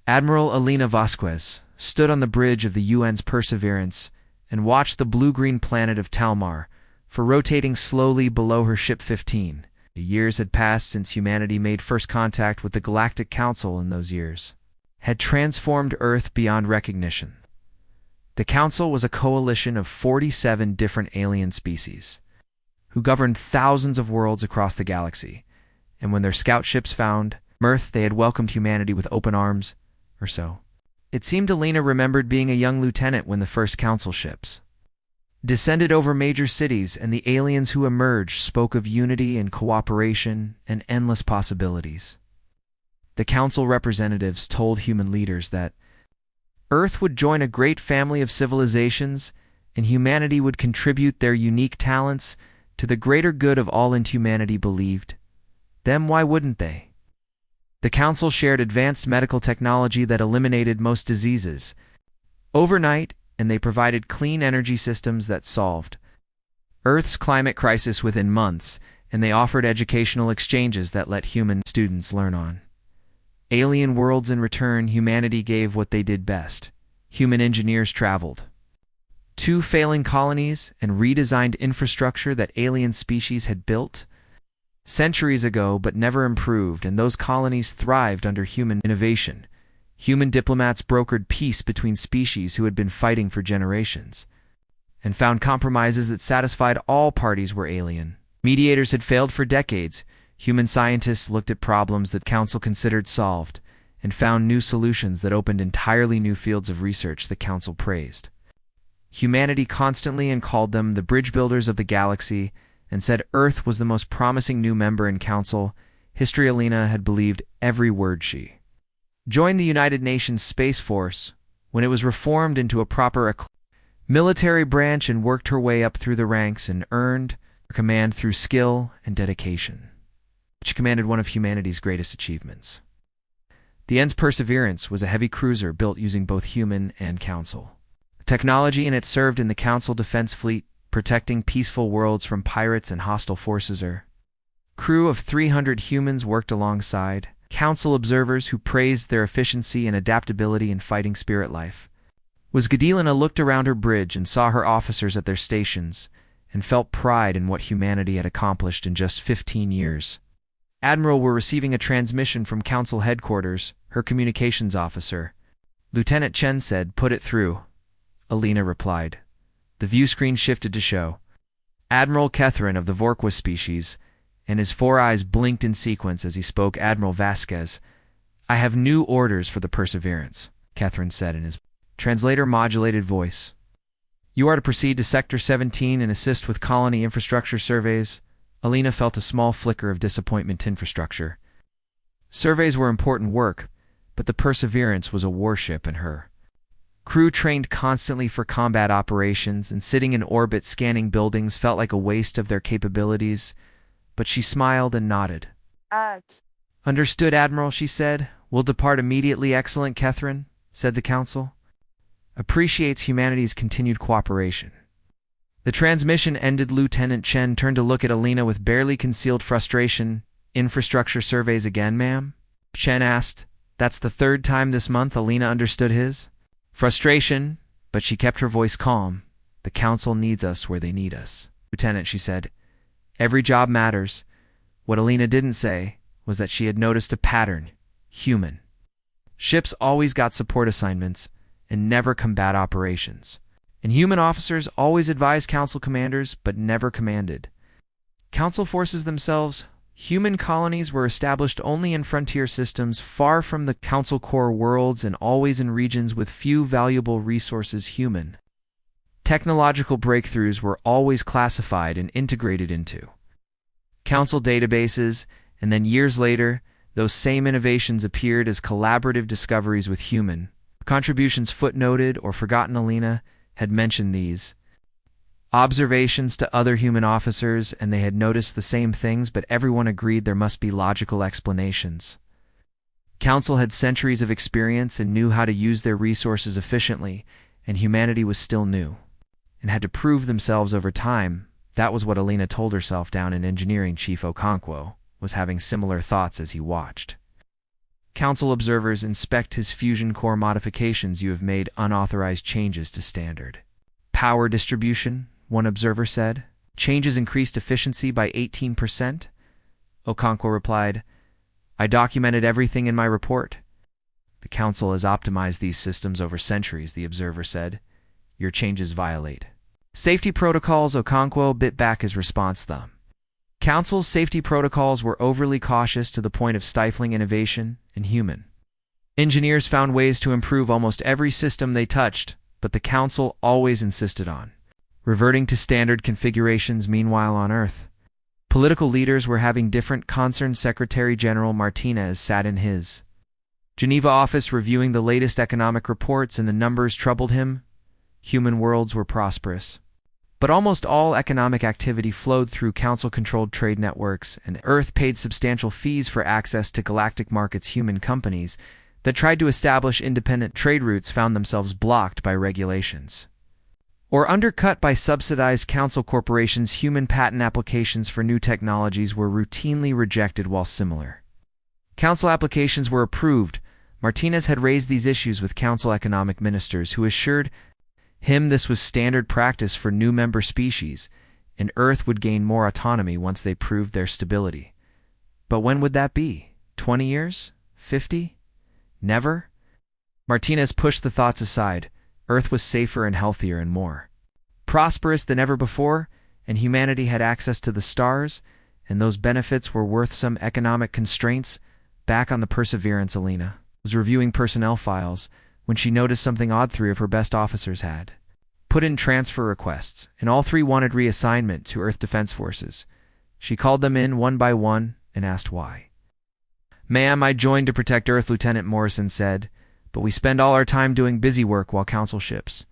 Admiral Elena Vasquez stood on the bridge of the UN's Perseverance and watched the blue-green planet of Talmar for rotating slowly below her Ship 15. Years had passed since humanity made first contact with the Galactic Council. In those years had transformed Earth beyond recognition. The Council was a coalition of 47 different alien species who governed thousands of worlds across the galaxy, and when their scout ships found Earth, they had welcomed humanity with open arms, or so. It seemed Alina remembered being a young lieutenant when the first Council ships descended over major cities, and the aliens who emerged spoke of unity and cooperation and endless possibilities. The Council representatives told human leaders that Earth would join a great family of civilizations, and humanity would contribute their unique talents to the greater good of all, and humanity believed them. Why wouldn't they? The Council shared advanced medical technology that eliminated most diseases overnight, and they provided clean energy systems that solved Earth's climate crisis within months, and they offered educational exchanges that let human students learn on alien worlds. In return, humanity gave what they did best. Human engineers traveled to failing colonies and redesigned infrastructure that alien species had built centuries ago but never improved, and those colonies thrived under human innovation. Human diplomats brokered peace between species who had been fighting for generations and found compromises that satisfied all parties were alien. Mediators had failed for decades. Human scientists looked at problems that Council considered solved and found new solutions that opened entirely new fields of research the Council praised humanity constantly and called them the bridge builders of the galaxy, and said Earth was the most promising new member in Council history. Alina had believed every word. She joined the United Nations Space Force when it was reformed into a proper military branch, and worked her way up through the ranks and earned her command through skill and dedication. She commanded one of humanity's greatest achievements. The UN's Perseverance was a heavy cruiser built using both human and Council technology, and it served in the Council Defense Fleet, protecting peaceful worlds from pirates and hostile forces. Her crew of 300 humans worked alongside Council observers who praised their efficiency and adaptability in fighting spirit life. Gadilina looked around her bridge and saw her officers at their stations and felt pride in what humanity had accomplished in just 15 years. Admiral were receiving a transmission from Council headquarters. Her communications officer, Lieutenant Chen, said, "Put it through." Alina replied. The view screen shifted to show Admiral Catherine of the Vorqua species, and his 4 eyes blinked in sequence as he spoke. "Admiral Vasquez, I have new orders for the Perseverance," Catherine said in his translator-modulated voice. "You are to proceed to Sector 17 and assist with colony infrastructure surveys." Alina felt a small flicker of disappointment. Infrastructure surveys were important work, but the Perseverance was a warship, and her crew trained constantly for combat operations, and sitting in orbit scanning buildings felt like a waste of their capabilities. But she smiled and nodded. "Understood, Admiral," she said. "We'll depart immediately." "Excellent," Catherine said. "The Council appreciates humanity's continued cooperation." The transmission ended. Lieutenant Chen turned to look at Alina with barely concealed frustration. "Infrastructure surveys again, ma'am?" Chen asked. That's the 3rd time this month. Alina understood his frustration, but she kept her voice calm. "The Council needs us where they need us, Lieutenant," she said. "Every job matters." What Alina didn't say was that she had noticed a pattern. Human ships always got support assignments and never combat operations. And human officers always advised Council commanders but never commanded Council forces themselves. Human colonies were established only in frontier systems far from the Council core worlds, and always in regions with few valuable resources. Human technological breakthroughs were always classified and integrated into Council databases, and then years later, those same innovations appeared as collaborative discoveries with human contributions footnoted or forgotten. Alina had mentioned these observations to other human officers, and they had noticed the same things, but everyone agreed there must be logical explanations. Council had centuries of experience and knew how to use their resources efficiently, and humanity was still new and had to prove themselves over time. That was what Alina told herself. Down in engineering, Chief Okonkwo was having similar thoughts as he watched Council observers inspect his fusion core modifications. You have made unauthorized changes to standard power distribution, one observer said. Changes increased efficiency by 18%. Okonkwo replied, I documented everything in my report. The Council has optimized these systems over centuries, the observer said. Your changes violate safety protocols. Okonkwo bit back his response. The Council's safety protocols were overly cautious to the point of stifling innovation and human engineers found ways to improve almost every system they touched, but the Council always insisted on reverting to standard configurations. Meanwhile, on Earth, political leaders were having different concerns. Secretary General Martinez sat in his Geneva office reviewing the latest economic reports, and the numbers troubled him. Human worlds were prosperous, but almost all economic activity flowed through Council-controlled trade networks, and Earth paid substantial fees for access to galactic markets. Human companies that tried to establish independent trade routes found themselves blocked by regulations or undercut by subsidized Council corporations. Human patent applications for new technologies were routinely rejected, while similar Council applications were approved. Martinez had raised these issues with Council economic ministers, who assured him this was standard practice for new member species, and Earth would gain more autonomy once they proved their stability. But when would that be? 20 years? 50? Never? Martinez pushed the thoughts aside. Earth was safer and healthier and more prosperous than ever before, and humanity had access to the stars, and those benefits were worth some economic constraints. Back on the Perseverance, Alina was reviewing personnel files when she noticed something odd. 3 of her best officers had put in transfer requests, and all 3 wanted reassignment to Earth Defense Forces. She called them in one by one and asked why. Ma'am, I joined to protect Earth, Lieutenant Morrison said, but we spend all our time doing busy work while Council ships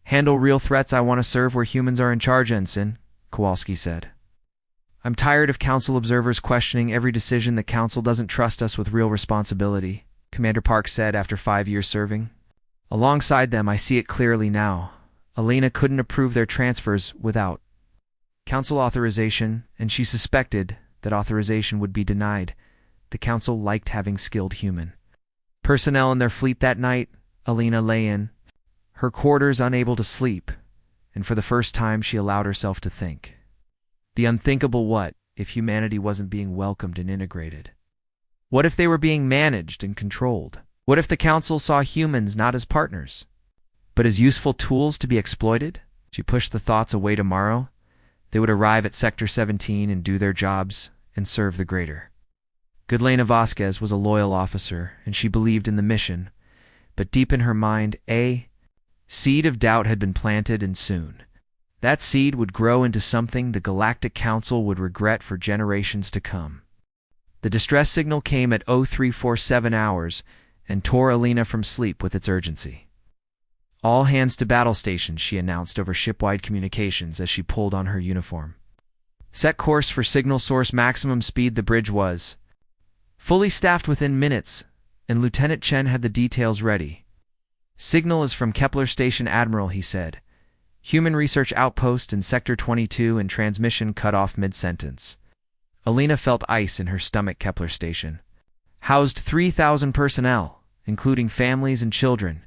handle real threats. I want to serve where humans are in charge, Ensign, Kowalski said. I'm tired of Council observers questioning every decision. The Council doesn't trust us with real responsibility, Commander Park said after 5 years serving. Alongside them, I see it clearly now. Alina couldn't approve their transfers without Council authorization, and she suspected that authorization would be denied. The Council liked having skilled human personnel in their fleet. That night, Alina lay in her quarters, unable to sleep, and for the first time she allowed herself to think. The unthinkable: what if humanity wasn't being welcomed and integrated? What if they were being managed and controlled? What if the Council saw humans not as partners, but as useful tools to be exploited? She pushed the thoughts away. Tomorrow, they would arrive at Sector 17 and do their jobs and serve the greater good. Lena Vasquez was a loyal officer, and she believed in the mission, but deep in her mind, a seed of doubt had been planted, and soon that seed would grow into something the Galactic Council would regret for generations to come. The distress signal came at 0347 hours and tore Alina from sleep with its urgency. All hands to battle stations, she announced over shipwide communications as she pulled on her uniform. Set course for signal source, maximum speed. The bridge was fully staffed within minutes, and Lieutenant Chen had the details ready. Signal is from Kepler Station, Admiral, he said. Human research outpost in Sector 22, and transmission cut off mid-sentence. Alina felt ice in her stomach. Kepler Station housed 3,000 personnel, including families and children,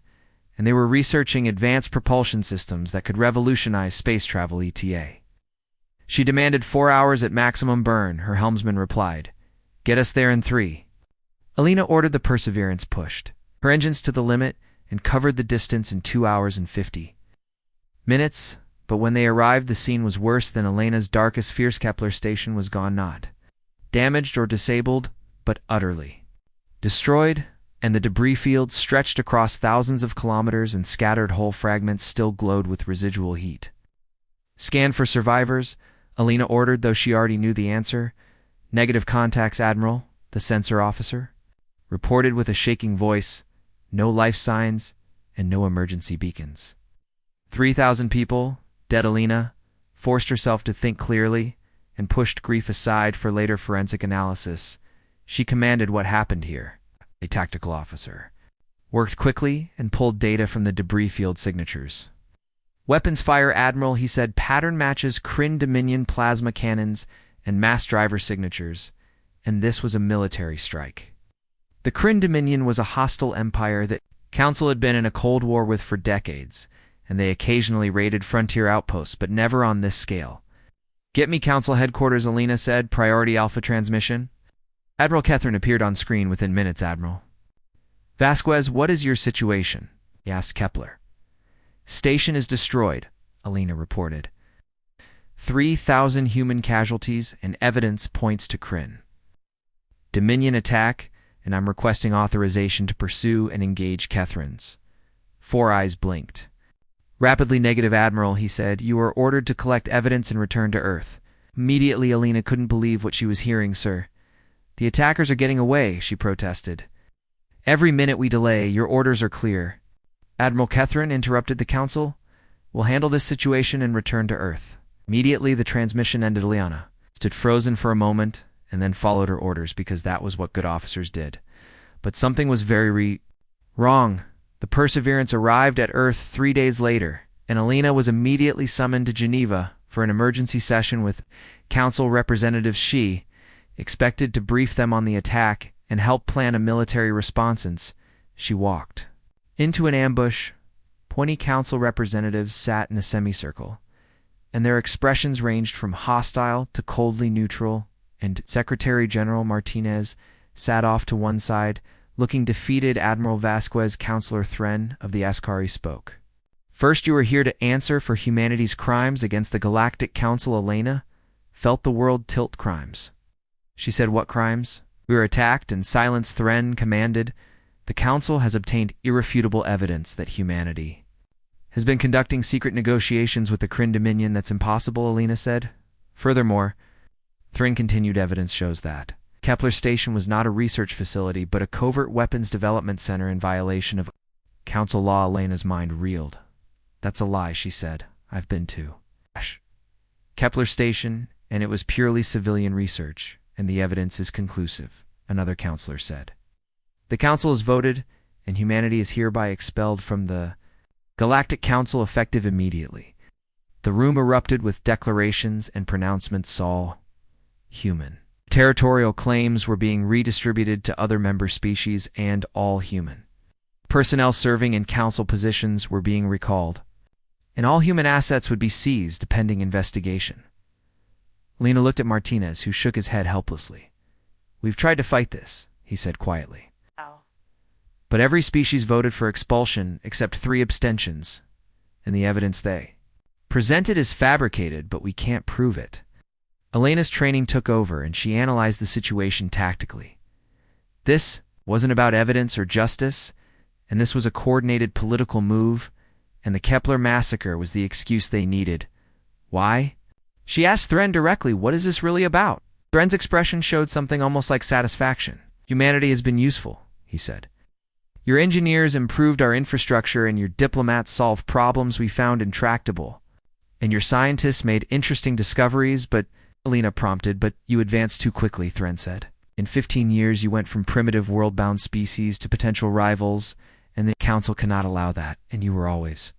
and they were researching advanced propulsion systems that could revolutionize space travel. ETA. She demanded 4 hours at maximum burn, her helmsman replied. Get us there in 3. Alina ordered. The Perseverance pushed her engines to the limit and covered the distance in 2 hours and 50 minutes, but when they arrived, the scene was worse than Elena's darkest fears. Kepler Station was gone, not damaged or disabled, but utterly destroyed, and the debris field stretched across thousands of kilometers, and scattered hull fragments still glowed with residual heat. Scan for survivors, Alina ordered, though she already knew the answer. Negative contacts, Admiral, the sensor officer reported with a shaking voice. No life signs and no emergency beacons. 3,000 people dead. Alina forced herself to think clearly and pushed grief aside for later forensic analysis. She commanded what happened here. A tactical officer worked quickly and pulled data from the debris field signatures. Weapons fire, Admiral, he said. Pattern matches Kryn Dominion plasma cannons and mass driver signatures, and this was a military strike. The Kryn Dominion was a hostile empire that Council had been in a Cold War with for decades, and they occasionally raided frontier outposts, but never on this scale. "Get me Council headquarters," Alina said. "Priority Alpha transmission." Admiral Catherine appeared on screen within minutes, Admiral. "Vasquez, what is your situation?" he asked Kepler. "Station is destroyed," Alina reported. 3,000 human casualties, and evidence points to Kryn. Dominion attack, and I'm requesting authorization to pursue and engage Catherine's. Four eyes blinked. "Rapidly negative, Admiral," he said. "You are ordered to collect evidence and return to Earth." Immediately, Alina couldn't believe what she was hearing. "Sir, the attackers are getting away," she protested. "Every minute we delay, your orders are clear." "Admiral Catherine," interrupted the Council, "will handle this situation and return to Earth." Immediately, the transmission ended. Liana stood frozen for a moment and then followed her orders because that was what good officers did. But something was very wrong. The Perseverance arrived at Earth 3 days later, and Alina was immediately summoned to Geneva for an emergency session with Council representatives. She expected to brief them on the attack and help plan a military response. She walked into an ambush. 20 Council representatives sat in a semicircle, and their expressions ranged from hostile to coldly neutral, and Secretary General Martinez sat off to one side, looking defeated. Admiral Vasquez, Counselor Thren of the Ascari, spoke. "First, you are here to answer for humanity's crimes against the Galactic Council." Alina felt the world tilt. "Crimes?" she said. "What crimes?" "We were attacked and silenced," Thren commanded. "The Council has obtained irrefutable evidence that humanity has been conducting secret negotiations with the Kryn Dominion." "That's impossible," Alina said. "Furthermore," Thren continued, "evidence shows that Kepler Station was not a research facility, but a covert weapons development center in violation of Council law." Alina's mind reeled. "That's a lie," she said. "I've been to Kepler Station, and it was purely civilian research, and the evidence is conclusive," another counselor said. "The Council has voted, and humanity is hereby expelled from the Galactic Council effective immediately." The room erupted with declarations and pronouncements. All human territorial claims were being redistributed to other member species, and all human personnel serving in Council positions were being recalled, and all human assets would be seized pending investigation. Lena looked at Martinez, who shook his head helplessly. "We've tried to fight this," he said quietly. "Oh." "But every species voted for expulsion except 3 abstentions, and the evidence they presented is fabricated, but we can't prove it." Elena's training took over, and she analyzed the situation tactically. This wasn't about evidence or justice, and this was a coordinated political move, and the Kepler massacre was the excuse they needed. "Why?" she asked Thren directly. "What is this really about?" Thren's expression showed something almost like satisfaction. "Humanity has been useful," he said. "Your engineers improved our infrastructure, and your diplomats solved problems we found intractable. And your scientists made interesting discoveries, but..." Alina prompted. "But you advanced too quickly," Thren said. "In 15 years you went from primitive world-bound species to potential rivals, and the Council cannot allow that, and you were always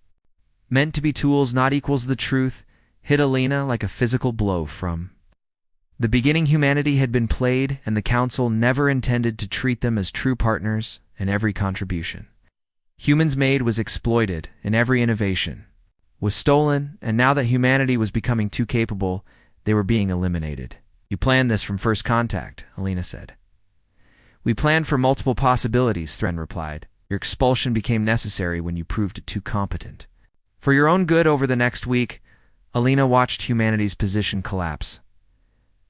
meant to be tools, not equals." The truth hit Alina like a physical blow. From the beginning, humanity had been played, and the Council never intended to treat them as true partners, and every contribution humans made was exploited, and every innovation was stolen, and now that humanity was becoming too capable, they were being eliminated. "You planned this from first contact," Alina said. "We planned for multiple possibilities," Thren replied. "Your expulsion became necessary when you proved too competent. For your own good." Over the next week, Alina watched humanity's position collapse.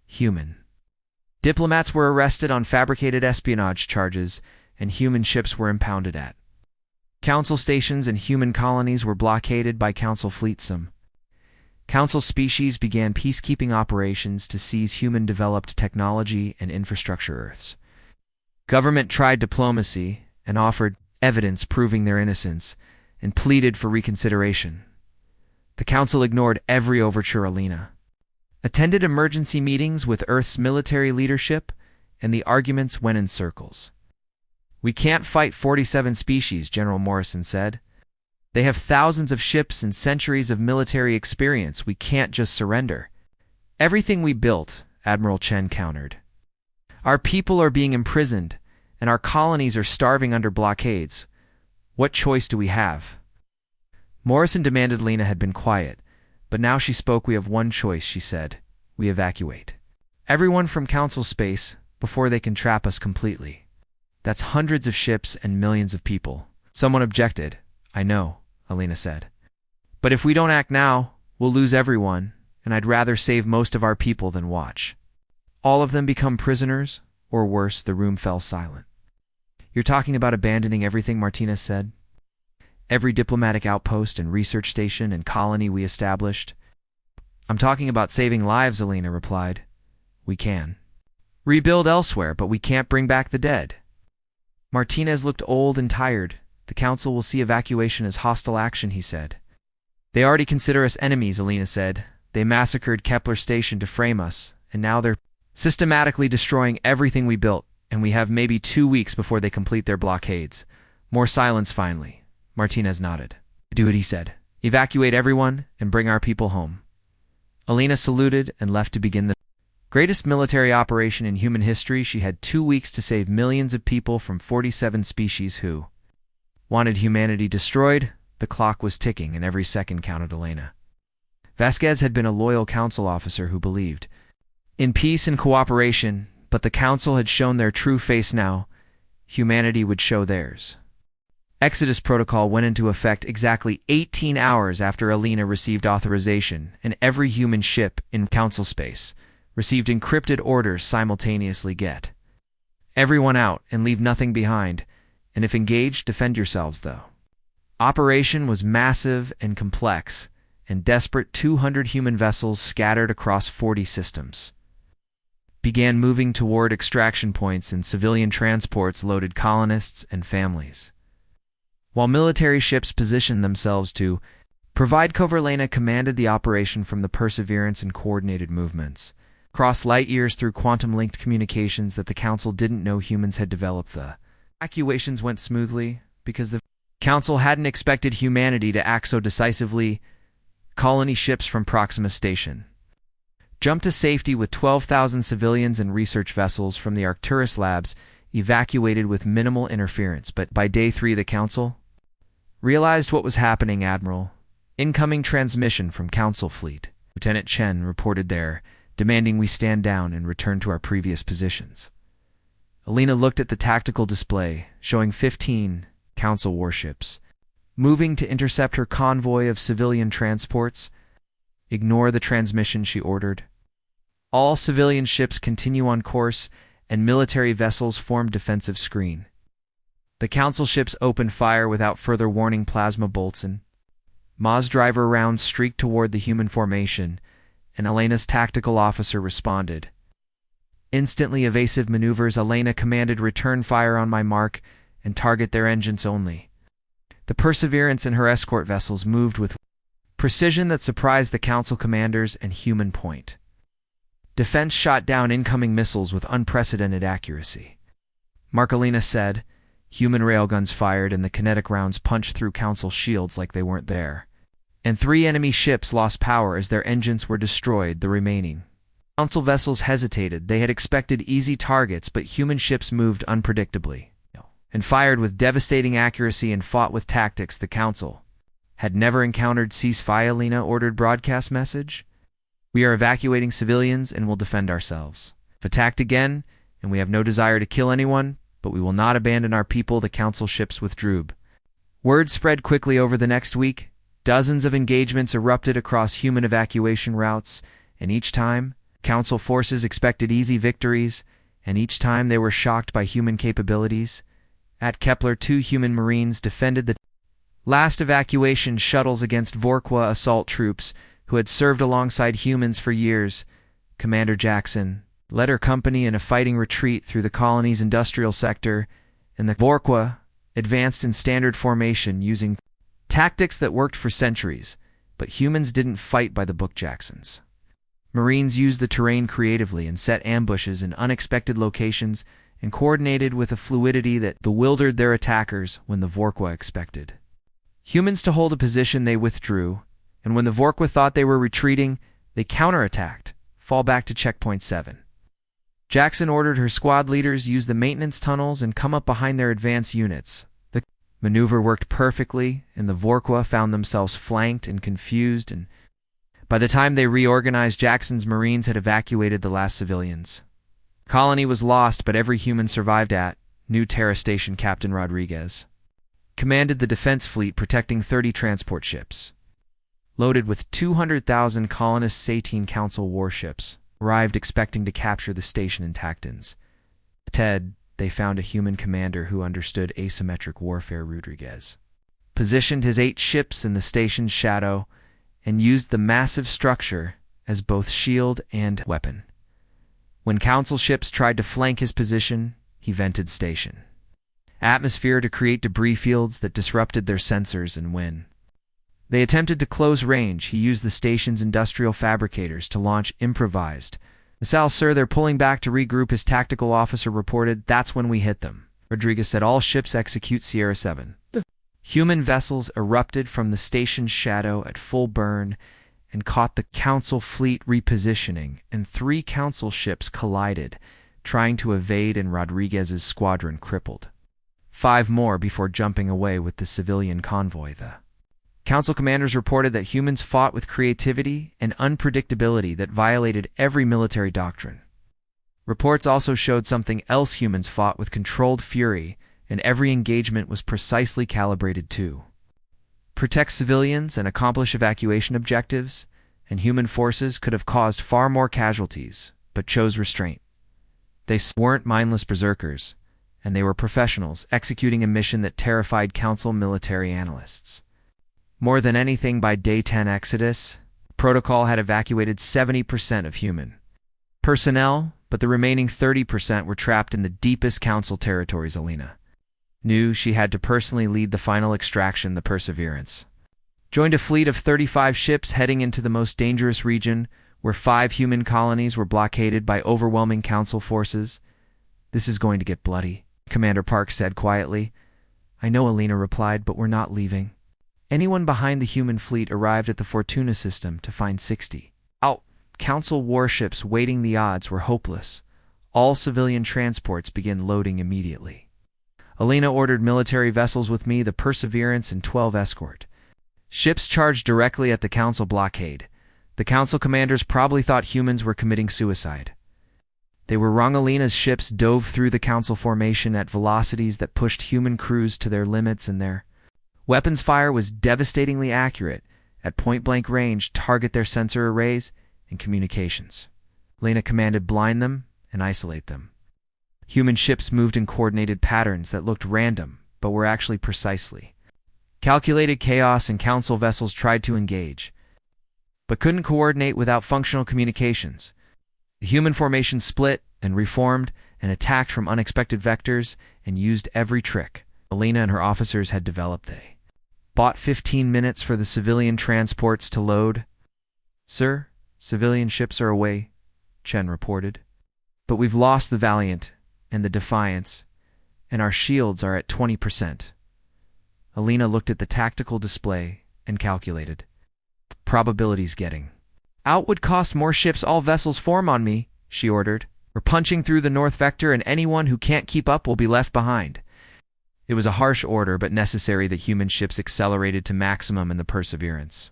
Human diplomats were arrested on fabricated espionage charges, and human ships were impounded at Council stations, and human colonies were blockaded by Council fleets. Some Council species began peacekeeping operations to seize human-developed technology and infrastructure. Earth's government tried diplomacy and offered evidence proving their innocence and pleaded for reconsideration. The Council ignored every overture. Alina attended emergency meetings with Earth's military leadership, and the arguments went in circles. "We can't fight 47 species," General Morrison said. "They have thousands of ships and centuries of military experience. We can't just surrender everything we built," Admiral Chen countered. "Our people are being imprisoned, and our colonies are starving under blockades. What choice do we have? Morrison demanded. Lena had been quiet, but now she spoke. We have one choice, she said. We evacuate everyone from Council space before they can trap us completely. That's hundreds of ships and millions of people. Someone objected. I know, Alina said. But if we don't act now, we'll lose everyone, and I'd rather save most of our people than watch all of them become prisoners, or worse. The room fell silent. You're talking about abandoning everything, Martinez said. Every diplomatic outpost and research station and colony we established. I'm talking about saving lives, Alina replied. We can rebuild elsewhere, but we can't bring back the dead. Martinez looked old and tired. The Council will see evacuation as hostile action, he said. They already consider us enemies, Alina said. They massacred Kepler Station to frame us, and now they're systematically destroying everything we built, and we have maybe 2 weeks before they complete their blockades. More silence finally. Martinez nodded. Do it, he said. Evacuate everyone and bring our people home. Alina saluted and left to begin the greatest military operation in human history. She had 2 weeks to save millions of people from 47 species who wanted humanity destroyed. The clock was ticking, and every second counted. Elena Vasquez had been a loyal council officer who believed in peace and cooperation, but the council had shown their true face now. Humanity would show theirs. Exodus Protocol went into effect exactly 18 hours after Alina received authorization, and every human ship in council space received encrypted orders simultaneously. Get everyone out and leave nothing behind, and if engaged, defend yourselves, though. Operation was massive and complex, and desperate 200 human vessels scattered across 40 systems began moving toward extraction points, and civilian transports loaded colonists and families, while military ships positioned themselves to provide cover. Lena commanded the operation from the Perseverance and coordinated movements across light years through quantum-linked communications that the Council didn't know humans had developed. The evacuations went smoothly because the Council hadn't expected humanity to act so decisively. Colony ships from Proxima Station jumped to safety with 12,000 civilians and research vessels from the Arcturus labs evacuated with minimal interference. But by day 3, the Council realized what was happening. Admiral, incoming transmission from Council fleet. Lieutenant Chen reported there, demanding we stand down and return to our previous positions. Alina looked at the tactical display, showing 15 Council warships moving to intercept her convoy of civilian transports. Ignore the transmission, she ordered. All civilian ships continue on course, and military vessels form defensive screen. The Council ships opened fire without further warning. Plasma bolts and Maz driver rounds streaked toward the human formation, and Elena's tactical officer responded. Instantly evasive maneuvers. Elena commanded, return fire on my mark and target their engines only. The Perseverance and her escort vessels moved with precision that surprised the Council commanders and human point. Defense shot down incoming missiles with unprecedented accuracy. Marcolina said. Human railguns fired, and the kinetic rounds punched through Council shields like they weren't there. And 3 enemy ships lost power as their engines were destroyed. The remaining Council vessels hesitated. They had expected easy targets, but human ships moved unpredictably and fired with devastating accuracy and fought with tactics the Council had never encountered. Ceasefire, Alina ordered broadcast message. We are evacuating civilians and will defend ourselves. If attacked again, and we have no desire to kill anyone, but we will not abandon our people. The Council ships withdrew. Word spread quickly over the next week. Dozens of engagements erupted across human evacuation routes, and each time, Council forces expected easy victories, and each time they were shocked by human capabilities. At Kepler, 2 human Marines defended the last evacuation shuttles against Vorqua assault troops who had served alongside humans for years. Commander Jackson led her company in a fighting retreat through the colony's industrial sector, and the Vorqua advanced in standard formation using tactics that worked for centuries, but humans didn't fight by the book. Jackson's Marines used the terrain creatively and set ambushes in unexpected locations and coordinated with a fluidity that bewildered their attackers. When the Vorqua expected humans to hold a position, they withdrew, and when the Vorqua thought they were retreating, they counterattacked. Fall back to checkpoint 7. Jackson ordered her squad leaders use the maintenance tunnels and come up behind their advance units. The maneuver worked perfectly, and the Vorqua found themselves flanked and confused, and by the time they reorganized, Jackson's Marines had evacuated the last civilians. The colony was lost, but every human survived. New Terra Station Captain Rodriguez commanded the defense fleet protecting 30 transport ships. Loaded with 200,000 colonist Satine Council warships, arrived expecting to capture the station in Tactons. Instead, they found a human commander who understood asymmetric warfare. Rodriguez positioned his 8 ships in the station's shadow and used the massive structure as both shield and weapon. When Council ships tried to flank his position, he vented station atmosphere to create debris fields that disrupted their sensors, and when they attempted to close range, he used the station's industrial fabricators to launch improvised missiles. Sir, they're pulling back to regroup, his tactical officer reported. That's when we hit them. Rodriguez said, all ships execute Sierra 7. The human vessels erupted from the station's shadow at full burn and caught the Council fleet repositioning, and 3 Council ships collided, trying to evade, and Rodriguez's squadron crippled. 5 more before jumping away with the civilian convoy. The Council commanders reported that humans fought with creativity and unpredictability that violated every military doctrine. Reports also showed something else: humans fought with controlled fury, and every engagement was precisely calibrated to protect civilians and accomplish evacuation objectives, and human forces could have caused far more casualties, but chose restraint. They weren't mindless berserkers, and they were professionals executing a mission that terrified Council military analysts. More than anything, by day 10 Exodus, protocol had evacuated 70% of human personnel, but the remaining 30% were trapped in the deepest Council territories. Alina knew she had to personally lead the final extraction. The Perseverance joined a fleet of 35 ships heading into the most dangerous region, where 5 human colonies were blockaded by overwhelming Council forces. This is going to get bloody, Commander Park said quietly. I know, Alina replied, but we're not leaving. Anyone behind the human fleet arrived at the Fortuna system to find 60 Council warships waiting. The odds were hopeless. All civilian transports began loading immediately. Alina ordered military vessels with me, the Perseverance and 12 escort ships, charged directly at the Council blockade. The Council commanders probably thought humans were committing suicide. They were wrong. Alina's ships dove through the Council formation at velocities that pushed human crews to their limits, and their weapons fire was devastatingly accurate. At point-blank range, target their sensor arrays and communications. Alina commanded, blind them and isolate them. Human ships moved in coordinated patterns that looked random, but were actually precisely calculated chaos, and Council vessels tried to engage, but couldn't coordinate without functional communications. The human formation split and reformed and attacked from unexpected vectors and used every trick Alina and her officers had developed. They bought 15 minutes for the civilian transports to load. Sir, civilian ships are away, Chen reported. But we've lost the Valiant and the Defiance, and our shields are at 20%. Alina looked at the tactical display and calculated. Probabilities getting out would cost more ships. All vessels form on me, she ordered. We're punching through the north vector, and anyone who can't keep up will be left behind. It was a harsh order, but necessary. The human ships accelerated to maximum, and the Perseverance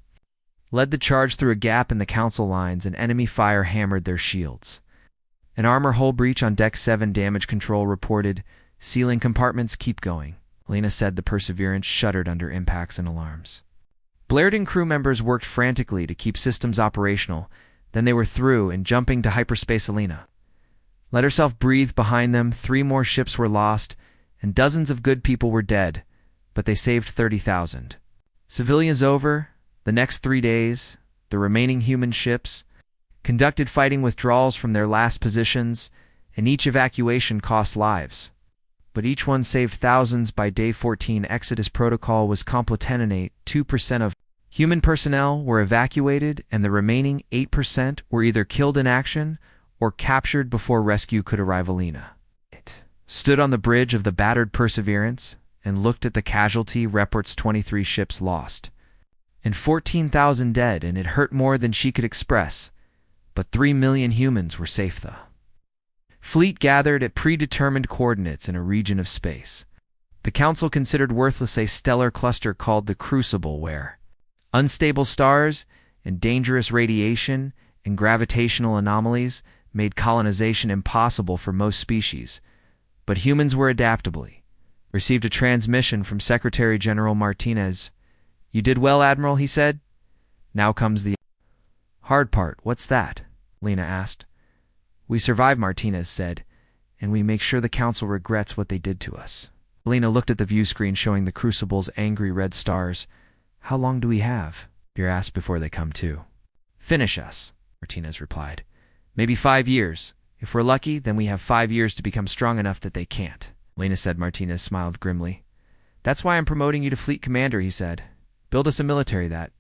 led the charge through a gap in the Council lines, and enemy fire hammered their shields. An armor hull breach on Deck 7, damage control reported. Sealing compartments, keep going, Alina said. The Perseverance shuddered under impacts and alarms. Blairton crew members worked frantically to keep systems operational. Then they were through and jumping to hyperspace. Alina let herself breathe behind them. 3 more ships were lost, and dozens of good people were dead, but they saved 30,000 civilians. Over the next 3 days, the remaining human ships conducted fighting withdrawals from their last positions, and each evacuation cost lives, but each one saved thousands. By day 14, Exodus protocol was completenate. 2% of human personnel were evacuated, and the remaining 8% were either killed in action or captured before rescue could arrive. Alina stood on the bridge of the battered Perseverance and looked at the casualty reports: 23 ships lost and 14,000 dead, and it hurt more than she could express, but 3 million humans were safe. The Fleet gathered at predetermined coordinates in a region of space. The Council considered worthless a stellar cluster called the Crucible where unstable stars and dangerous radiation and gravitational anomalies made colonization impossible for most species, but humans were adaptably. Received a transmission from Secretary General Martinez. "You did well, Admiral," he said. "Now comes the hard part." "What's that?" Lena asked. "We survived," Martinez said, "and we make sure the Council regrets what they did to us." Lena looked at the view screen showing the Crucible's angry red stars. "How long do we have?" You're asked before they come to. "Finish us," Martinez replied. "Maybe 5 years. If we're lucky, then we have 5 years to become strong enough that they can't." Lena said. Martinez smiled grimly. "That's why I'm promoting you to Fleet Commander," he said. "Build us a military that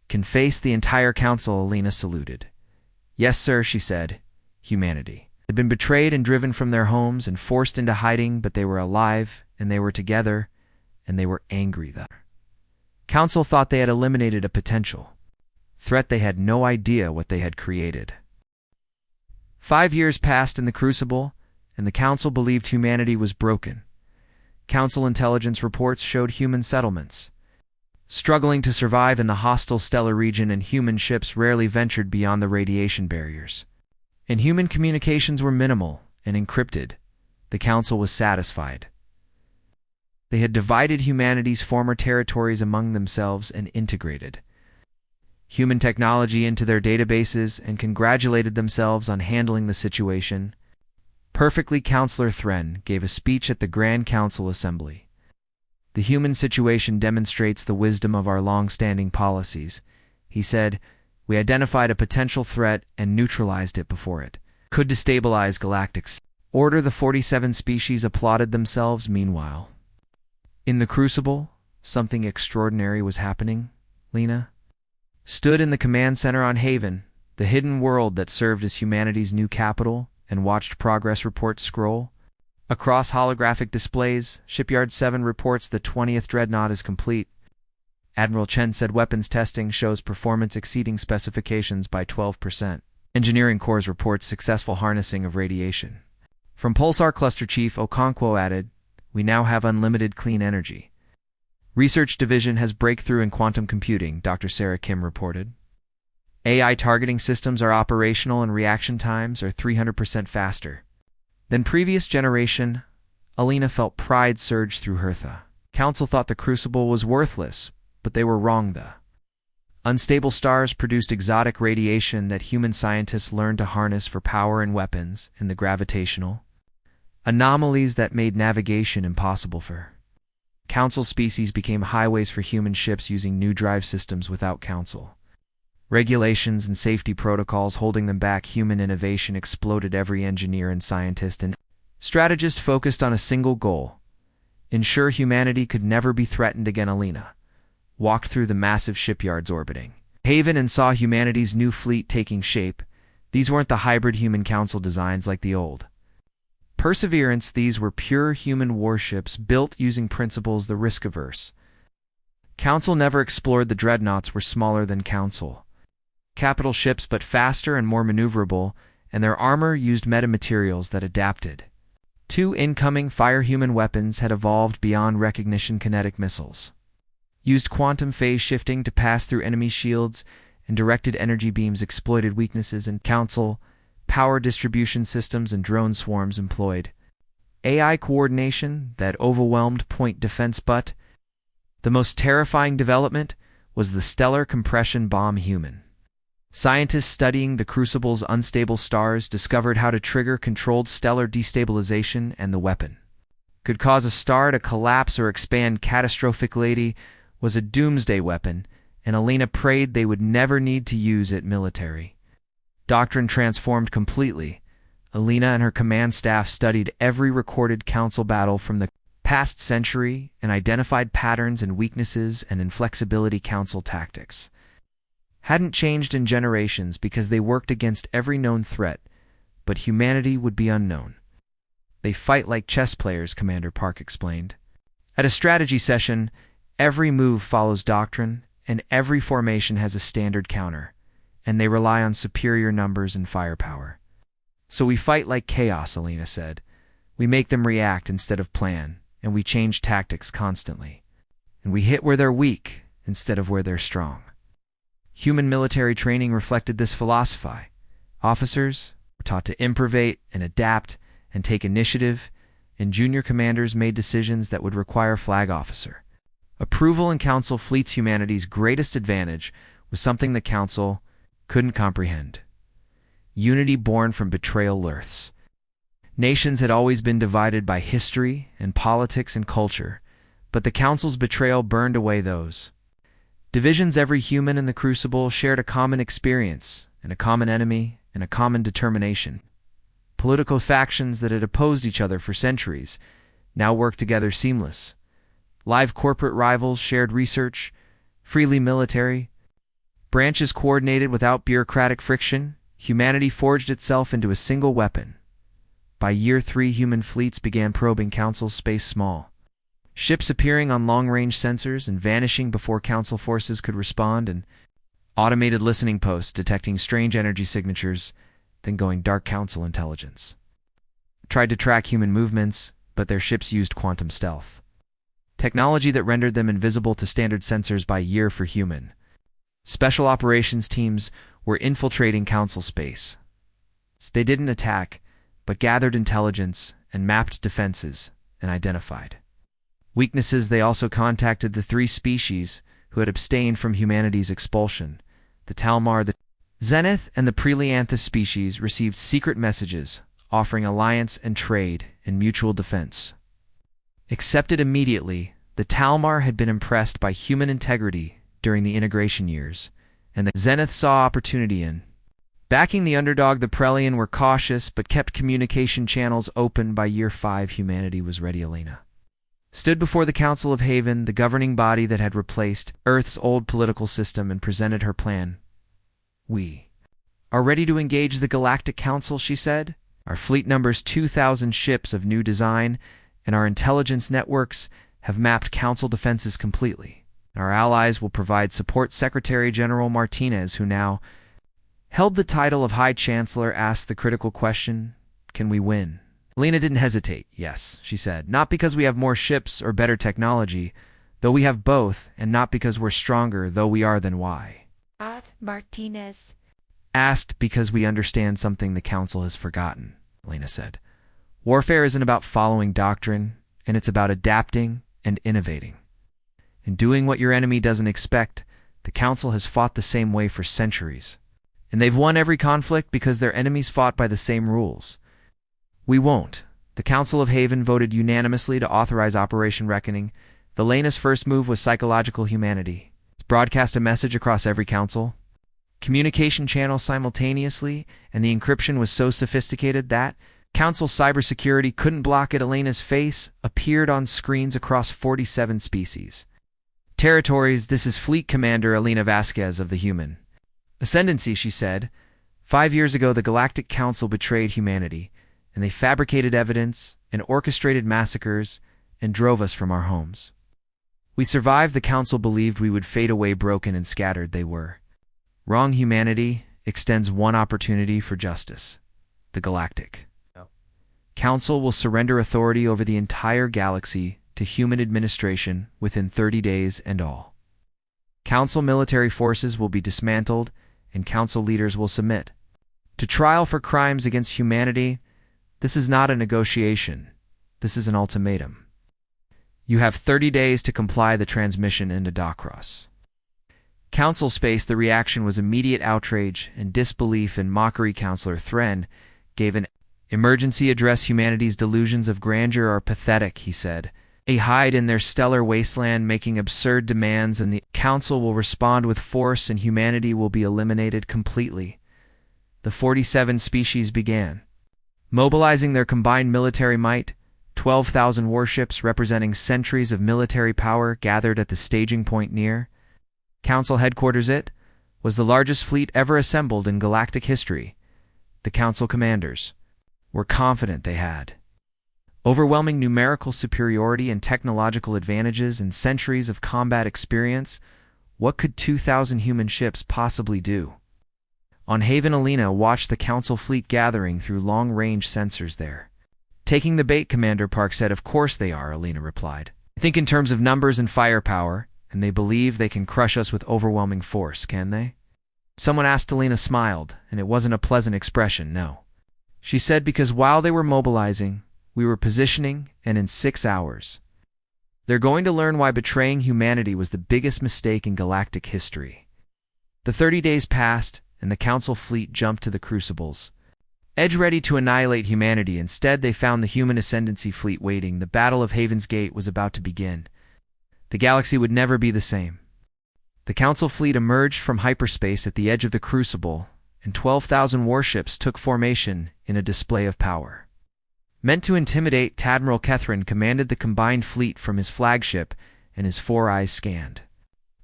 can face the entire Council." Lena saluted. "Yes, sir," she said. Humanity had been betrayed and driven from their homes and forced into hiding, but they were alive, and they were together, and they were angry. The Council thought they had eliminated a potential threat. They had no idea what they had created. 5 years passed in the Crucible, and the Council believed humanity was broken. Council intelligence reports showed human settlements struggling to survive in the hostile stellar region, and human ships rarely ventured beyond the radiation barriers. And human communications were minimal and encrypted. The Council was satisfied. They had divided humanity's former territories among themselves and integrated human technology into their databases and congratulated themselves on handling the situation perfectly. Councillor Thren gave a speech at the Grand Council Assembly. "The human situation demonstrates the wisdom of our long-standing policies," he said. "We identified a potential threat and neutralized it before it could destabilize Galactic Order." The 47 species applauded themselves. Meanwhile, in the Crucible, something extraordinary was happening. Lena stood in the command center on Haven, the hidden world that served as humanity's new capital, and watched progress reports scroll across holographic displays. Shipyard 7 reports the 20th Dreadnought is complete. Admiral Chen said weapons testing shows performance exceeding specifications by 12%. Engineering Corps reports successful harnessing of radiation. From Pulsar Cluster Chief Okonkwo added, "We now have unlimited clean energy." Research Division has breakthrough in quantum computing, Dr. Sarah Kim reported. AI targeting systems are operational and reaction times are 300% faster than previous generation. Alina felt pride surge through her. The Council thought the Crucible was worthless, but they were wrong. The unstable stars produced exotic radiation that human scientists learned to harness for power and weapons, and the gravitational anomalies that made navigation impossible for Council species became highways for human ships using new drive systems without Council regulations and safety protocols holding them back. Human innovation exploded. Every engineer and scientist and strategist focused on a single goal: ensure humanity could never be threatened again. Alina walked through the massive shipyards orbiting Haven and saw humanity's new fleet taking shape. These weren't the hybrid human Council designs like the old Perseverance. These were pure human warships built using principles the risk-averse Council never explored. The dreadnoughts were smaller than Council capital ships but faster and more maneuverable, and their armor used metamaterials that adapted. 2 incoming fire-human weapons had evolved beyond recognition. Kinetic missiles used quantum phase shifting to pass through enemy shields, and directed energy beams exploited weaknesses in Council power distribution systems, and drone swarms employed AI coordination that overwhelmed point defense. But the most terrifying development was the stellar compression bomb. Human scientists studying the Crucible's unstable stars discovered how to trigger controlled stellar destabilization, and the weapon could cause a star to collapse or expand catastrophically. Was a doomsday weapon, and Alina prayed they would never need to use it. Military doctrine transformed completely. Alina and her command staff studied every recorded Council battle from the past century and identified patterns and weaknesses and inflexibility. Council tactics hadn't changed in generations because they worked against every known threat, but humanity would be unknown. "They fight like chess players," Commander Park explained. At a strategy session, every move follows doctrine, and every formation has a standard counter, and they rely on superior numbers and firepower. So we fight like chaos, Alina said. We make them react instead of plan, and we change tactics constantly. And we hit where they're weak instead of where they're strong. Human military training reflected this philosophy. Officers were taught to improvise and adapt and take initiative, and junior commanders made decisions that would require flag officer approval. And Council Fleet's humanity's greatest advantage was something the Council couldn't comprehend. Unity born from betrayal lurths. Nations had always been divided by history and politics and culture, but the Council's betrayal burned away those divisions. Every human in the Crucible shared a common experience and a common enemy and a common determination. Political factions that had opposed each other for centuries now worked together seamless. Live corporate rivals shared research, freely military branches coordinated without bureaucratic friction. Humanity forged itself into a single weapon. By year 3, human fleets began probing Council's space small ships, appearing on long-range sensors and vanishing before Council forces could respond, and automated listening posts detecting strange energy signatures, then going dark. Council intelligence tried to track human movements, but their ships used quantum stealth technology that rendered them invisible to standard sensors. By year 4, human special operations teams were infiltrating Council space. They didn't attack, but gathered intelligence and mapped defenses and identified weaknesses. They also contacted the 3 species who had abstained from humanity's expulsion. The Talmar, the Zenith, and the Prelianthus species received secret messages offering alliance and trade and mutual defense. Accepted immediately, the Talmar had been impressed by human integrity during the integration years, and the Zenith saw opportunity in backing the underdog. The Prelian were cautious but kept communication channels open. By year 5, humanity was ready. Alina stood before the Council of Haven, the governing body that had replaced Earth's old political system, and presented her plan. We are ready to engage the Galactic Council, she said. Our fleet numbers 2,000 ships of new design, and our intelligence networks have mapped Council defenses completely. Our allies will provide support. Secretary General Martinez, who now held the title of High Chancellor, asked the critical question, can we win? Alina didn't hesitate. Yes, she said. Not because we have more ships or better technology, though we have both, and not because we're stronger, though we are. Then why? Martinez asked. Because we understand something the Council has forgotten, Alina said. Warfare isn't about following doctrine, and it's about adapting and innovating. And doing what your enemy doesn't expect. The Council has fought the same way for centuries, and they've won every conflict because their enemies fought by the same rules. We won't. The Council of Haven voted unanimously to authorize Operation Reckoning. Velena's first move was psychological humanity. It's broadcast a message across every council communication channel simultaneously, and the encryption was so sophisticated that Council cybersecurity couldn't block it. Elena's face appeared on screens across 47 species. Territories. This is Fleet Commander Elena Vasquez of the Human Ascendancy, she said. 5 years ago, the Galactic Council betrayed humanity, and they fabricated evidence and orchestrated massacres and drove us from our homes. We survived. The Council believed we would fade away. Broken and scattered they were. Wrong. Humanity extends one opportunity for justice. The Galactic Council will surrender authority over the entire galaxy to human administration within 30 days, and all Council military forces will be dismantled, and Council leaders will submit to trial for crimes against humanity. This is not a negotiation. This is an ultimatum. You have 30 days to comply. The transmission into Docross Council space. The reaction was immediate outrage and disbelief and mockery. Councillor Thren gave an emergency address. Humanity's delusions of grandeur are pathetic, he said. They hide in their stellar wasteland, making absurd demands, and the Council will respond with force, and humanity will be eliminated completely. The 47 species began mobilizing their combined military might. 12,000 warships representing centuries of military power gathered at the staging point near Council headquarters. It was the largest fleet ever assembled in galactic history. The Council commanders were confident they had overwhelming numerical superiority and technological advantages and centuries of combat experience. What could 2,000 human ships possibly do? On Haven, Alina watched the Council fleet gathering through long-range sensors there. Taking the bait, Commander Park said. Of course they are, Alina replied. Think in terms of numbers and firepower, and they believe they can crush us with overwhelming force, can they? Someone asked. Alina smiled, and it wasn't a pleasant expression, no. She said, because while they were mobilizing, we were positioning, and in 6 hours. They're going to learn why betraying humanity was the biggest mistake in galactic history. The 30 days passed, and the Council fleet jumped to the Crucibles. Edge ready to annihilate humanity. Instead, they found the human ascendancy fleet waiting. The Battle of Haven's Gate was about to begin. The galaxy would never be the same. The Council fleet emerged from hyperspace at the edge of the Crucible, and 12,000 warships took formation in a display of power. Meant to intimidate, Admiral Kethrin commanded the combined fleet from his flagship, and his 4 eyes scanned.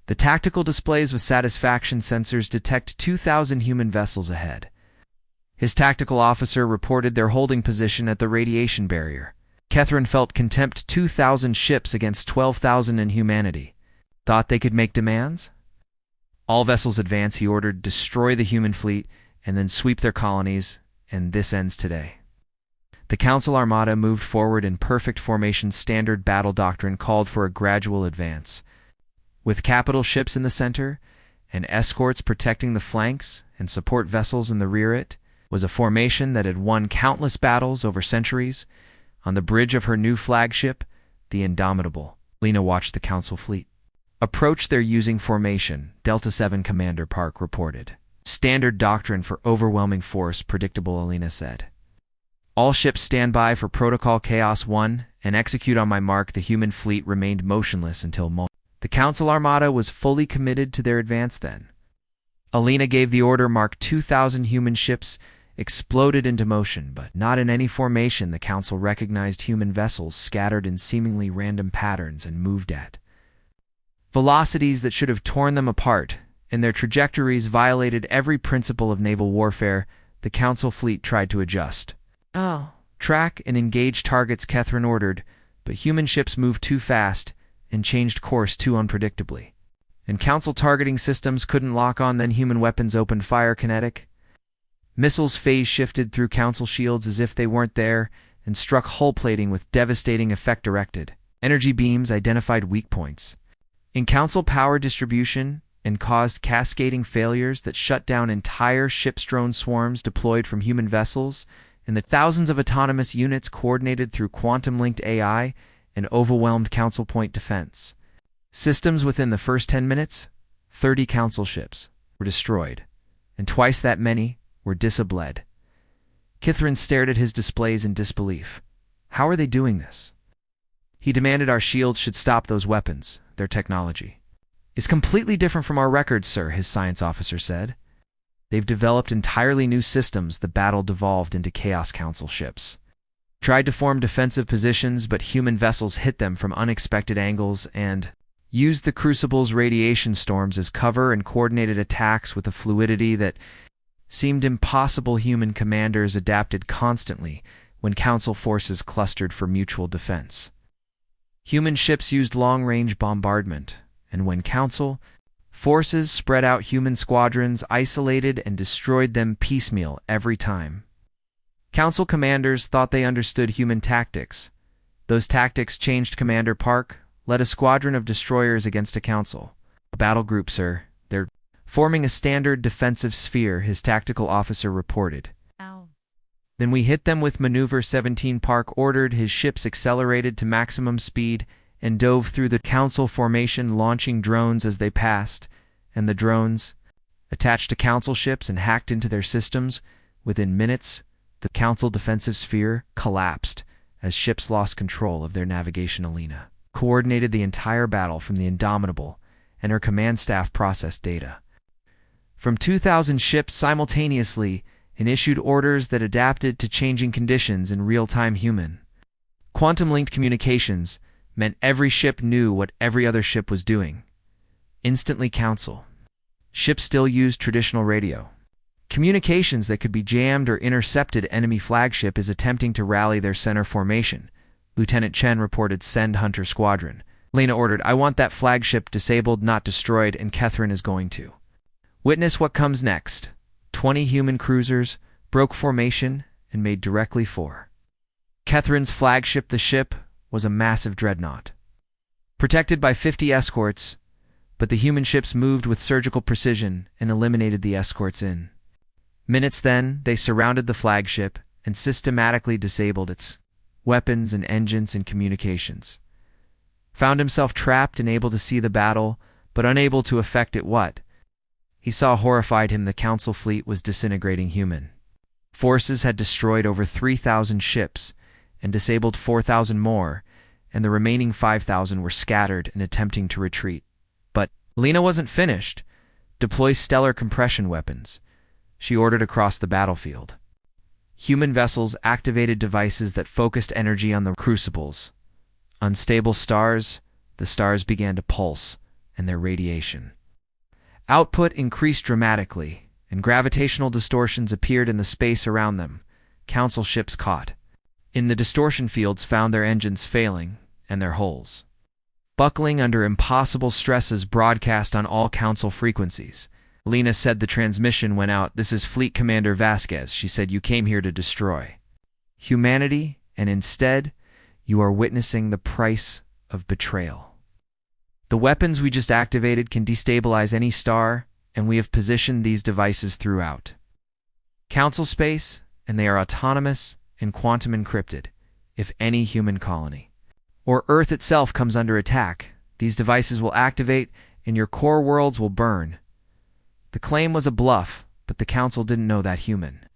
The tactical displays with satisfaction sensors detect 2,000 human vessels ahead. His tactical officer reported their holding position at the radiation barrier. Kethrin felt contempt. 2,000 ships against 12,000 in humanity. Thought they could make demands? All vessels advance, he ordered. Destroy the human fleet, and then sweep their colonies, and this ends today. The Council Armada moved forward in perfect formation. Standard battle doctrine called for a gradual advance. With capital ships in the center, and escorts protecting the flanks, and support vessels in the rear, it was a formation that had won countless battles over centuries. On the bridge of her new flagship, the Indomitable, Lena watched the Council fleet approach their using formation. Delta 7 Commander Park reported. Standard doctrine for overwhelming force, predictable, Alina said. All ships stand by for Protocol Chaos 1 and execute on my mark. The human fleet remained motionless until the Council Armada was fully committed to their advance then. Alina gave the order. Mark 2,000 human ships exploded into motion, but not in any formation. The Council recognized human vessels scattered in seemingly random patterns and moved at velocities that should have torn them apart, and their trajectories violated every principle of naval warfare. The Council fleet tried to adjust. Track and engage targets, Kethrin ordered, but human ships moved too fast and changed course too unpredictably. And Council targeting systems couldn't lock on. Then human weapons opened fire. Kinetic missiles phase shifted through Council shields as if they weren't there and struck hull plating with devastating effect. Directed energy beams identified weak points in Council power distribution and caused cascading failures that shut down entire ship's drone swarms deployed from human vessels, and the thousands of autonomous units coordinated through quantum-linked AI and overwhelmed Council point defense systems. Within the first 10 minutes, 30 Council ships were destroyed, and twice that many were disablated. Kithrin stared at his displays in disbelief. How are they doing this? He demanded. Our shields should stop those weapons. Their technology is completely different from our records, sir, his science officer said. They've developed entirely new systems. The battle devolved into Chaos. Council ships tried to form defensive positions, but human vessels hit them from unexpected angles and used the Crucible's radiation storms as cover and coordinated attacks with a fluidity that seemed impossible. Human commanders adapted constantly when Council forces clustered for mutual defense. Human ships used long-range bombardment, and when Council forces spread out, human squadrons isolated and destroyed them piecemeal every time. Council commanders thought they understood human tactics. Those tactics changed. Commander Park led a squadron of destroyers against a Council. A battle group, sir. They're forming a standard defensive sphere, his tactical officer reported. Then we hit them with Maneuver 17, Park ordered. His ships accelerated to maximum speed and dove through the Council formation, launching drones as they passed, and the drones attached to Council ships and hacked into their systems. Within minutes, the Council defensive sphere collapsed as ships lost control of their navigation. Alina coordinated the entire battle from the Indomitable, and her command staff processed data from 2,000 ships simultaneously and issued orders that adapted to changing conditions in real-time. Human quantum-linked communications meant every ship knew what every other ship was doing. Instantly, Council ships still used traditional radio communications that could be jammed or intercepted. Enemy flagship is attempting to rally their center formation. Lieutenant Chen reported. Send Hunter Squadron. Lena ordered. I want that flagship disabled, not destroyed, and Kethrin is going to witness what comes next. 20 human cruisers broke formation and made directly for Catherine's flagship. The ship was a massive dreadnought, protected by 50 escorts, but the human ships moved with surgical precision and eliminated the escorts in minutes. Then they surrounded the flagship and systematically disabled its weapons and engines and communications. Found himself trapped and able to see the battle, but unable to affect it. What he saw horrified him. The Council fleet was disintegrating. Human forces had destroyed over 3,000 ships and disabled 4,000 more, and the remaining 5,000 were scattered and attempting to retreat. But Lena wasn't finished. Deploy stellar compression weapons, she ordered across the battlefield. Human vessels activated devices that focused energy on the crucibles. Unstable stars, the stars began to pulse, and their radiation output increased dramatically, and gravitational distortions appeared in the space around them. Council ships caught in the distortion fields found their engines failing and their hulls buckling under impossible stresses broadcast on all Council frequencies. Lena said the transmission went out. "This is Fleet Commander Vasquez," she said. "You came here to destroy humanity, and instead, you are witnessing the price of betrayal. The weapons we just activated can destabilize any star, and we have positioned these devices throughout Council space, and they are autonomous and quantum encrypted. If any human colony or Earth itself comes under attack, these devices will activate and your core worlds will burn." The claim was a bluff, but the Council didn't know that human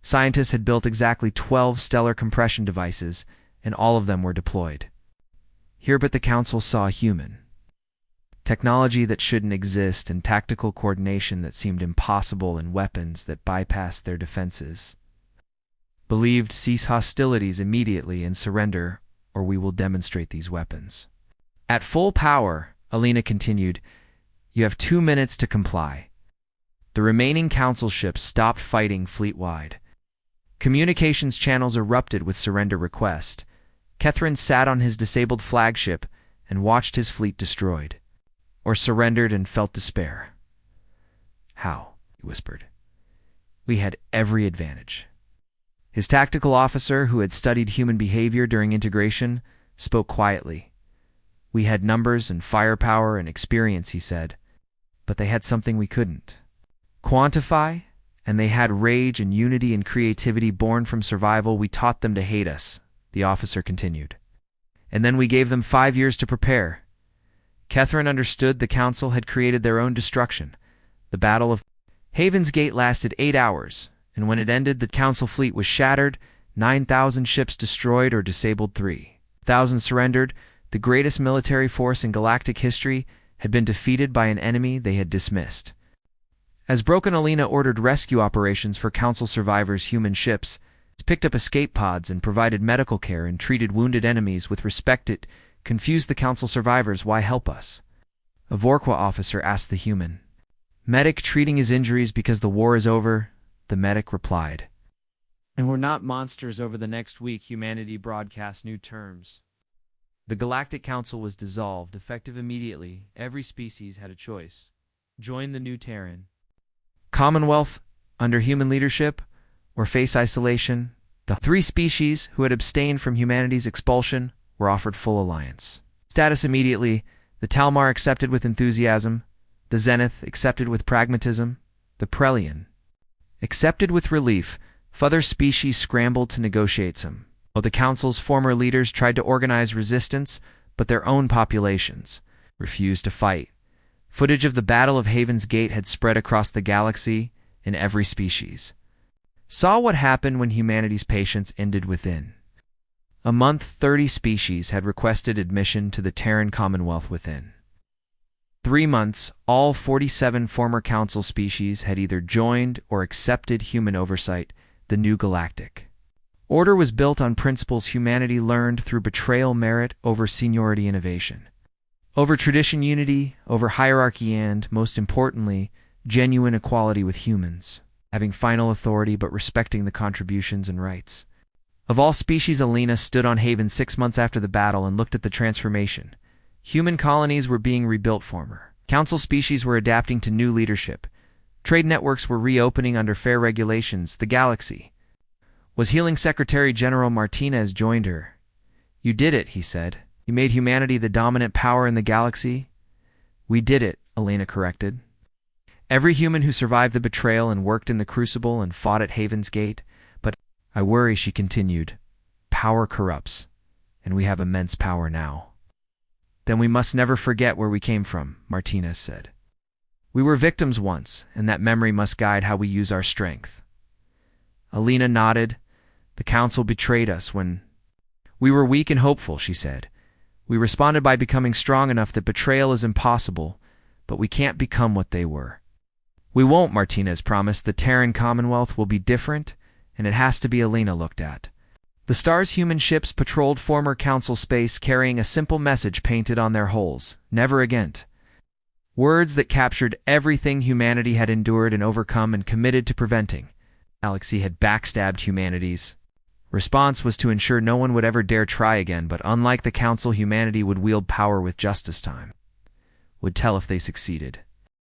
scientists had built exactly 12 stellar compression devices, and all of them were deployed here. But the Council saw human technology that shouldn't exist, and tactical coordination that seemed impossible, and weapons that bypassed their defenses. Believed, "Cease hostilities immediately and surrender, or we will demonstrate these weapons." At full power, Alina continued, "You have 2 minutes to comply." The remaining Council ships stopped fighting fleet-wide. Communications channels erupted with surrender request. Catherine sat on his disabled flagship and watched his fleet destroyed, or surrendered, and felt despair. "How?" he whispered. "We had every advantage." His tactical officer, who had studied human behavior during integration, spoke quietly. "We had numbers and firepower and experience," he said, "but they had something we couldn't quantify, and they had rage and unity and creativity born from survival. We taught them to hate us," the officer continued. "And then we gave them 5 years to prepare." Catherine understood the Council had created their own destruction. The Battle of Haven's Gate lasted 8 hours, and when it ended, the Council fleet was shattered, 9,000 ships destroyed or disabled, 3,000 surrendered. The greatest military force in galactic history had been defeated by an enemy they had dismissed. As Broken Alina ordered rescue operations for Council survivors, human ships picked up escape pods and provided medical care and treated wounded enemies with respect. It confused the Council survivors. "Why help us?" a Vorqua officer asked the human medic, treating his injuries because the war is over, the medic replied. "And we're not monsters." Over the next week, humanity broadcast new terms. The Galactic Council was dissolved, effective immediately. Every species had a choice: join the new Terran Commonwealth under human leadership, or face isolation. The 3 species who had abstained from humanity's expulsion were offered full alliance status immediately. The Talmar accepted with enthusiasm, the Zenith accepted with pragmatism, the Prelian accepted with relief. Other species scrambled to negotiate some. The Council's former leaders tried to organize resistance, but their own populations refused to fight. Footage of the Battle of Haven's Gate had spread across the galaxy, and every species saw what happened when humanity's patience ended. Within a month, 30 species had requested admission to the Terran Commonwealth. Within 3 months, all 47 former Council species had either joined or accepted human oversight. The new galactic order was built on principles humanity learned through betrayal: merit over seniority, innovation over tradition, unity over hierarchy, and, most importantly, genuine equality with humans, having final authority but respecting the contributions and rights of all species. Alina stood on Haven 6 months after the battle and looked at the transformation. Human colonies were being rebuilt. Former Council species were adapting to new leadership. Trade networks were reopening under fair regulations. The galaxy was healing. Secretary General Martinez joined her. "You did it," he said. "You made humanity the dominant power in the galaxy." "We did it," Elena corrected. "Every human who survived the betrayal and worked in the Crucible and fought at Haven's Gate. But I worry," she continued. "Power corrupts, and we have immense power now." "Then we must never forget where we came from," Martinez said. "We were victims once, and that memory must guide how we use our strength." Elena nodded. "The Council betrayed us when we were weak and hopeful," she said. "We responded by becoming strong enough that betrayal is impossible, but we can't become what they were." "We won't," Martinez promised. "The Terran Commonwealth will be different, and it has to be." Elena looked at the stars. Human ships patrolled former Council space, carrying a simple message painted on their hulls: "Never again." Words that captured everything humanity had endured and overcome and committed to preventing. Galaxy had backstabbed humanity's response was to ensure no one would ever dare try again, but unlike the Council, humanity would wield power with justice. Time would tell if they succeeded.